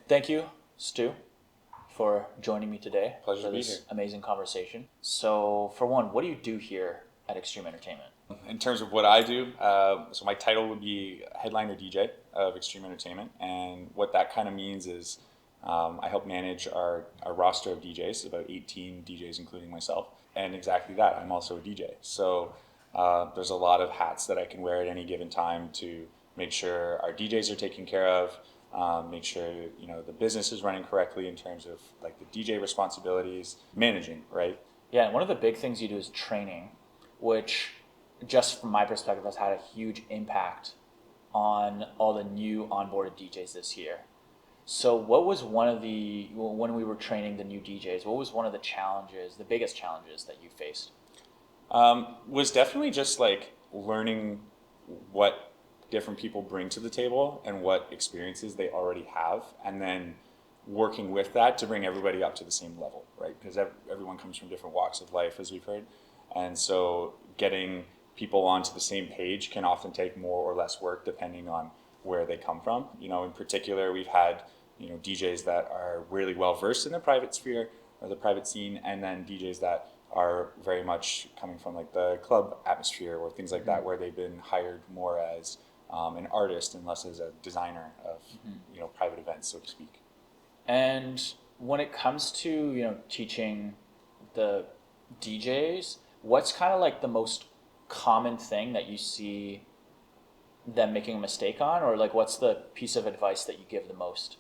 Thank you, Stu, for joining me today Pleasure for to be this here. amazing conversation. So, for one, what do you do here at Extreme Entertainment? In terms of what I do, so my title would be headliner DJ of Extreme Entertainment, and what that kind of means is I help manage our roster of DJs, about 18 DJs including myself, and exactly that, I'm also a DJ. So there's a lot of hats that I can wear at any given time to make sure our DJs are taken care of, make sure the business is running correctly in terms of like the DJ responsibilities, managing, right? Yeah, and one of the big things you do is training, which, just from my perspective, has had a huge impact on all the new onboarded DJs this year. So, what was one of when we were training the new DJs, what was one of the challenges, the biggest challenges that you faced? Was definitely just like learning what different people bring to the table and what experiences they already have, and then working with that to bring everybody up to the same level, right? Because everyone comes from different walks of life, as we've heard, and so getting people onto the same page can often take more or less work depending on where they come from. In particular, we've had DJs that are really well versed in the private sphere or the private scene, and then DJs that are very much coming from like the club atmosphere or things like that, where they've been hired more as an artist and less as a designer of private events, so to speak. And when it comes to, teaching the DJs, what's kind of like the most common thing that you see them making a mistake on, or like what's the piece of advice that you give the most?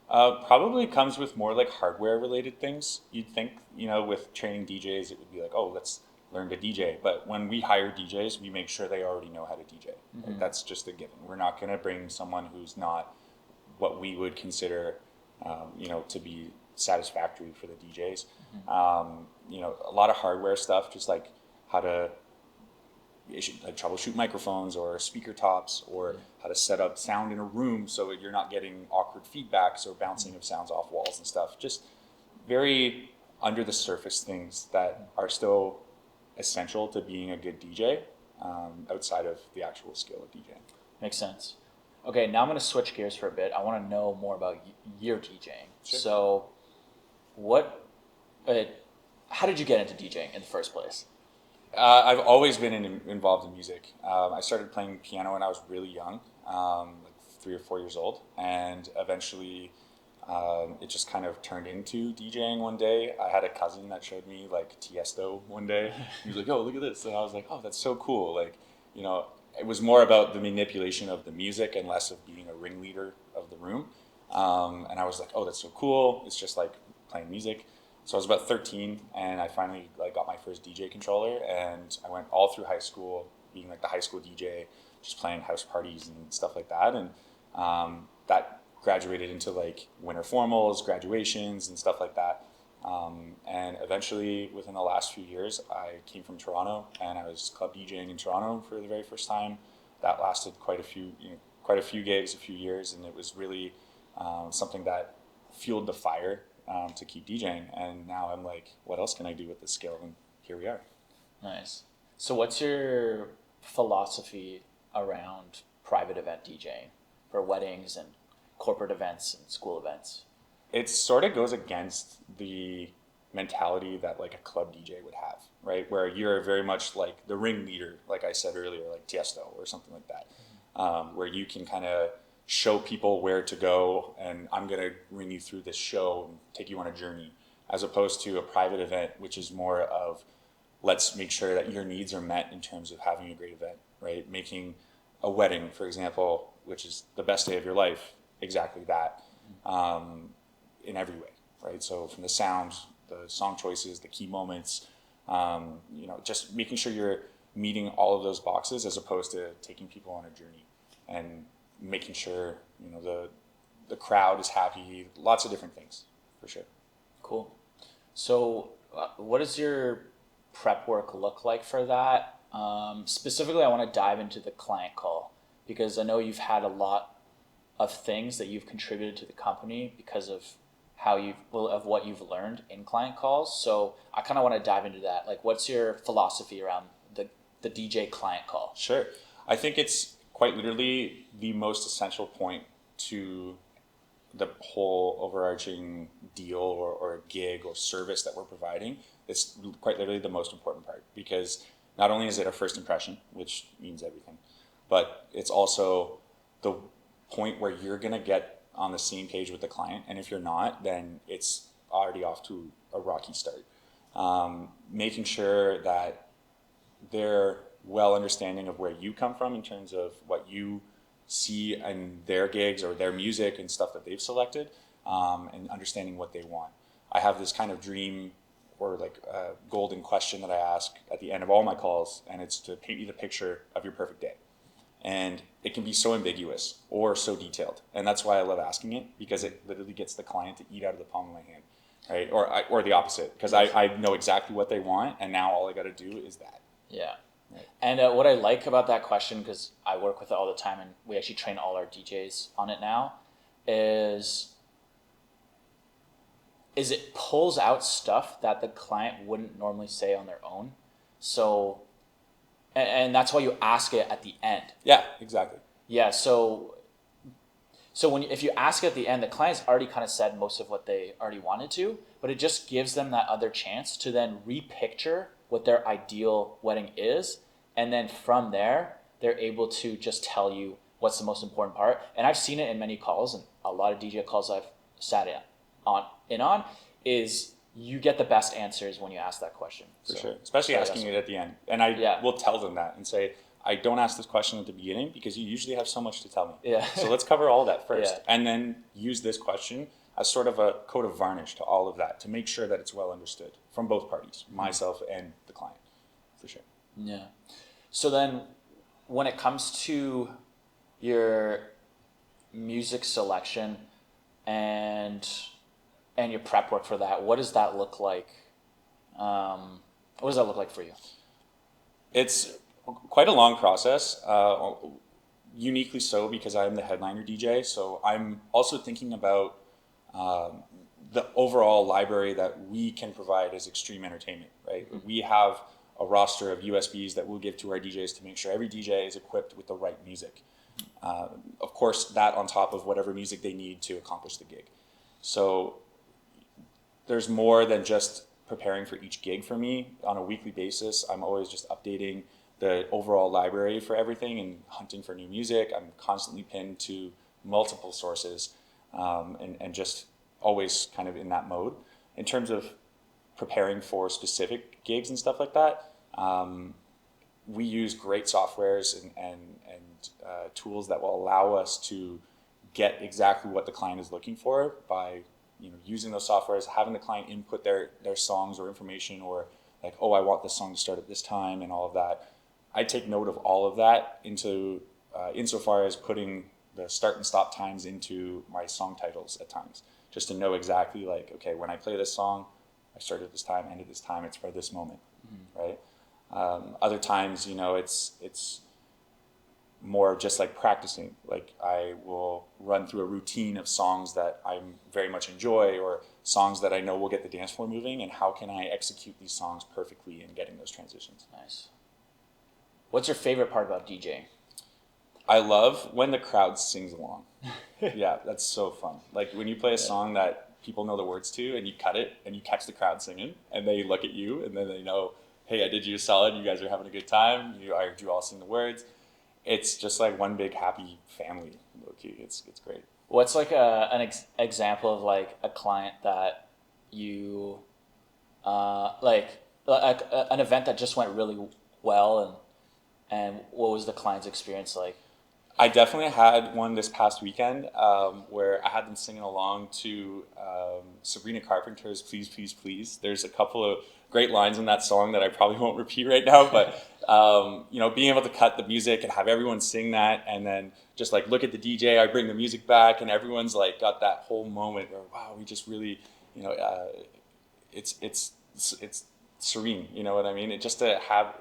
Probably comes with more like hardware related things. You'd think, with training DJs, it would be like, oh, let's learn to DJ. But when we hire DJs, we make sure they already know how to DJ. Like, that's just a given. We're not going to bring someone who's not what we would consider, to be satisfactory for the DJs. A lot of hardware stuff, just like how to like troubleshoot microphones or speaker tops, or how to set up sound in a room so you're not getting awkward feedbacks or bouncing of sounds off walls and stuff. Just very under the surface things that are still essential to being a good DJ, outside of the actual skill of DJing. Makes sense. Okay, now I'm going to switch gears for a bit. I want to know more about your DJing. Sure. So, what, uh, how did you get into DJing in the first place? I've always been involved in music. I started playing piano when I was really young, like 3 or 4 years old, and eventually it just kind of turned into DJing one day. I had a cousin that showed me like Tiesto one day. He was like, "Oh, look at this," and I was like, "Oh, that's so cool!" Like, it was more about the manipulation of the music and less of being a ringleader of the room. And I was like, "Oh, that's so cool!" It's just like playing music. So I was about 13, and I finally like got my first DJ controller, and I went all through high school being like the high school DJ, just playing house parties and stuff like that, and that graduated into like winter formals, graduations, and stuff like that. And eventually, within the last few years, I came from Toronto, and I was club DJing in Toronto for the very first time. That lasted quite a few gigs, a few years, and it was really something that fueled the fire to keep DJing. And now I'm like, what else can I do with this skill? And here we are. Nice. So, what's your philosophy around private event DJing for weddings and corporate events and school events? It sort of goes against the mentality that like a club DJ would have, right? Where you're very much like the ringleader, like I said earlier, like Tiesto or something like that, where you can kind of show people where to go, and I'm going to bring you through this show and take you on a journey, as opposed to a private event, which is more of let's make sure that your needs are met in terms of having a great event, right? Making a wedding, for example, which is the best day of your life, exactly that, in every way, right? So from the sound, the song choices, the key moments, just making sure you're meeting all of those boxes, as opposed to taking people on a journey and making sure the crowd is happy. Lots of different things, for sure. Cool. So, what does your prep work look like for that? Specifically, I want to dive into the client call, because I know you've had a lot of things that you've contributed to the company because of of what you've learned in client calls. So I kind of want to dive into that. Like, what's your philosophy around the DJ client call? Sure. I think it's quite literally the most essential point to the whole overarching deal or a gig or service that we're providing, it's quite literally the most important part, because not only is it a first impression, which means everything, but it's also the point where you're going to get on the same page with the client. And if you're not, then it's already off to a rocky start. Making sure that they're well understanding of where you come from in terms of what you see in their gigs or their music and stuff that they've selected, and understanding what they want. I have this kind of dream or like a golden question that I ask at the end of all my calls, and it's to paint you the picture of your perfect day. And it can be so ambiguous or so detailed, and that's why I love asking it, because it literally gets the client to eat out of the palm of my hand, right? Or the opposite, because I know exactly what they want, and now all I got to do is that. Yeah. And what I like about that question, because I work with it all the time and we actually train all our DJs on it now, is it pulls out stuff that the client wouldn't normally say on their own. So, and that's why you ask it at the end. Yeah, exactly. Yeah, so if you ask at the end, the client's already kind of said most of what they already wanted to, but it just gives them that other chance to then repicture what their ideal wedding is, and then from there they're able to just tell you what's the most important part. And I've seen it in many calls, and a lot of DJ calls I've sat in is you get the best answers when you ask that question. For sure, especially asking it at the end. And I will tell them that and say, I don't ask this question at the beginning because you usually have so much to tell me. Yeah. So let's cover all that first, and then use this question as sort of a coat of varnish to all of that to make sure that it's well understood from both parties, myself and the client, for sure. Yeah. So then when it comes to your music selection and your prep work for that, what does that look like? What does that look like for you? It's quite a long process, uniquely so because I'm the headliner DJ. So I'm also thinking about the overall library that we can provide as extreme entertainment, right? Mm-hmm. We have a roster of USBs that we'll give to our DJs to make sure every DJ is equipped with the right music. Of course, that on top of whatever music they need to accomplish the gig. So there's more than just preparing for each gig for me. On a weekly basis, I'm always just updating the overall library for everything and hunting for new music. I'm constantly pinned to multiple sources, and just always kind of in that mode. In terms of preparing for specific gigs and stuff like that, we use great softwares and tools that will allow us to get exactly what the client is looking for by using those softwares, having the client input their songs or information, or like, oh, I want this song to start at this time and all of that. I take note of all of that into insofar as putting the start and stop times into my song titles at times, just to know exactly like, okay, when I play this song, I start at this time, end at this time, it's for this moment, right? Other times, it's more just like practicing. Like I will run through a routine of songs that I very much enjoy, or songs that I know will get the dance floor moving, and how can I execute these songs perfectly in getting those transitions. Nice. What's your favorite part about DJing? I love when the crowd sings along. Yeah, that's so fun. Like when you play a song that people know the words to, and you cut it and you catch the crowd singing, and they look at you and then they know, hey, I did you a solid, you guys are having a good time, you all sing the words. It's just like one big happy family, low-key. It's great. What's like an example of like a client that you like an event that just went really well, and what was the client's experience like? I definitely had one this past weekend where I had them singing along to Sabrina Carpenter's Please, Please, Please. There's a couple of great lines in that song that I probably won't repeat right now, but being able to cut the music and have everyone sing that, and then just like look at the DJ, I bring the music back, and everyone's like got that whole moment where, wow, we just really, it's serene, you know what I mean? It just to have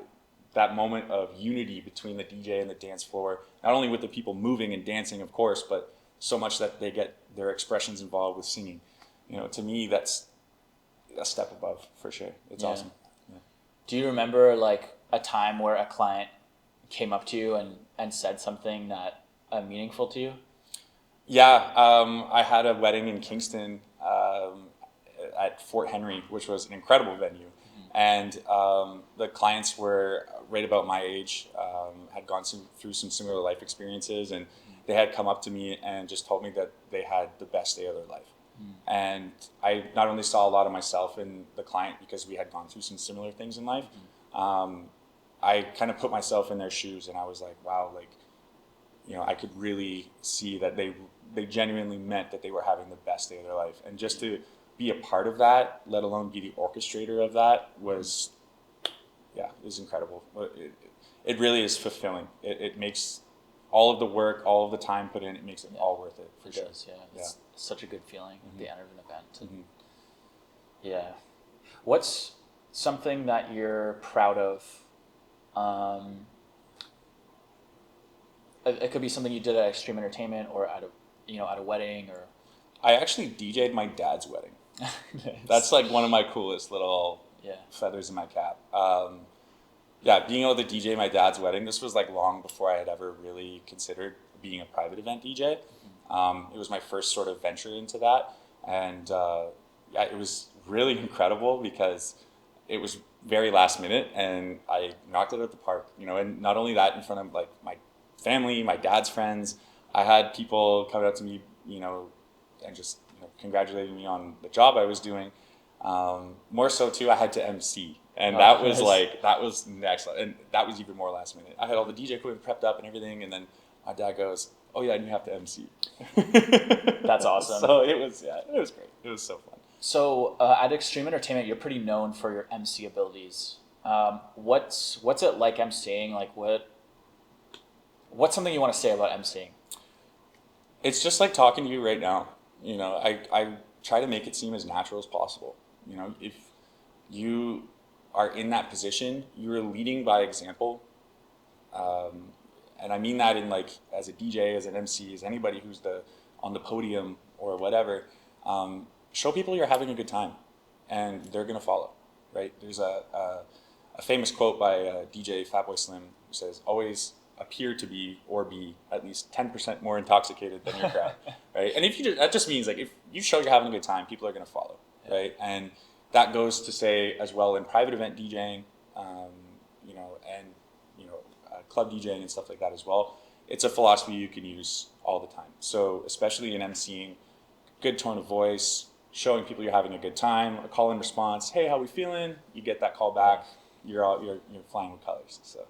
that moment of unity between the DJ and the dance floor, not only with the people moving and dancing, of course, but so much that they get their expressions involved with singing. To me, that's a step above for sure. It's awesome. Yeah. Do you remember like a time where a client came up to you and said something that meaningful to you? Yeah, I had a wedding in Kingston at Fort Henry, which was an incredible venue. And the clients were right about my age, had gone through some similar life experiences, and they had come up to me and just told me that they had the best day of their life. And I not only saw a lot of myself in the client because we had gone through some similar things in life, um, I kind of put myself in their shoes, and I was like, wow, like, I could really see that they genuinely meant that they were having the best day of their life, and just to be a part of that, let alone be the orchestrator of that, was yeah, it was incredible. It really is fulfilling. It makes all of the work, all of the time put in, it makes it all worth it for It sure. does, yeah. Yeah. It's such a good feeling at the end of an event. And Mm-hmm. yeah. What's something that you're proud of? Um, it could be something you did at Extreme Entertainment or at a wedding or. I actually DJ'd my dad's wedding. Nice. That's like one of my coolest little Yeah. feathers in my cap. Yeah, being able to DJ my dad's wedding, this was like long before I had ever really considered being a private event DJ. It was my first sort of venture into that. And yeah, it was really incredible because it was very last minute and I knocked it at the park, and not only that, in front of like my family, my dad's friends, I had people coming up to me, and just congratulating me on the job I was doing. More so too, I had to MC, and Oh, that was nice. that was next level, and that was even more last minute. I had all the DJ equipment prepped up and everything, and then my dad goes, "Oh yeah, and you have to MC." That's awesome. So it was great. It was so fun. So at Extreme Entertainment, you're pretty known for your MC abilities. What's it like MCing? Like what's something you want to say about MCing? It's just like talking to you right now. I try to make it seem as natural as possible. If you are in that position, you're leading by example. And I mean that in like as a DJ, as an MC, as anybody who's on the podium or whatever. Show people you're having a good time, and they're gonna follow. Right? There's a famous quote by DJ Fatboy Slim who says, "Always appear to be or be at least 10% more intoxicated than your crowd." Right? And that just means like if you show you're having a good time, people are gonna follow. Right? And that goes to say as well in private event DJing, and club DJing and stuff like that as well. It's a philosophy you can use all the time. So especially in MCing, good tone of voice, showing people you're having a good time, a call and response. Hey, how we feeling? You get that call back. You're flying with colors. So.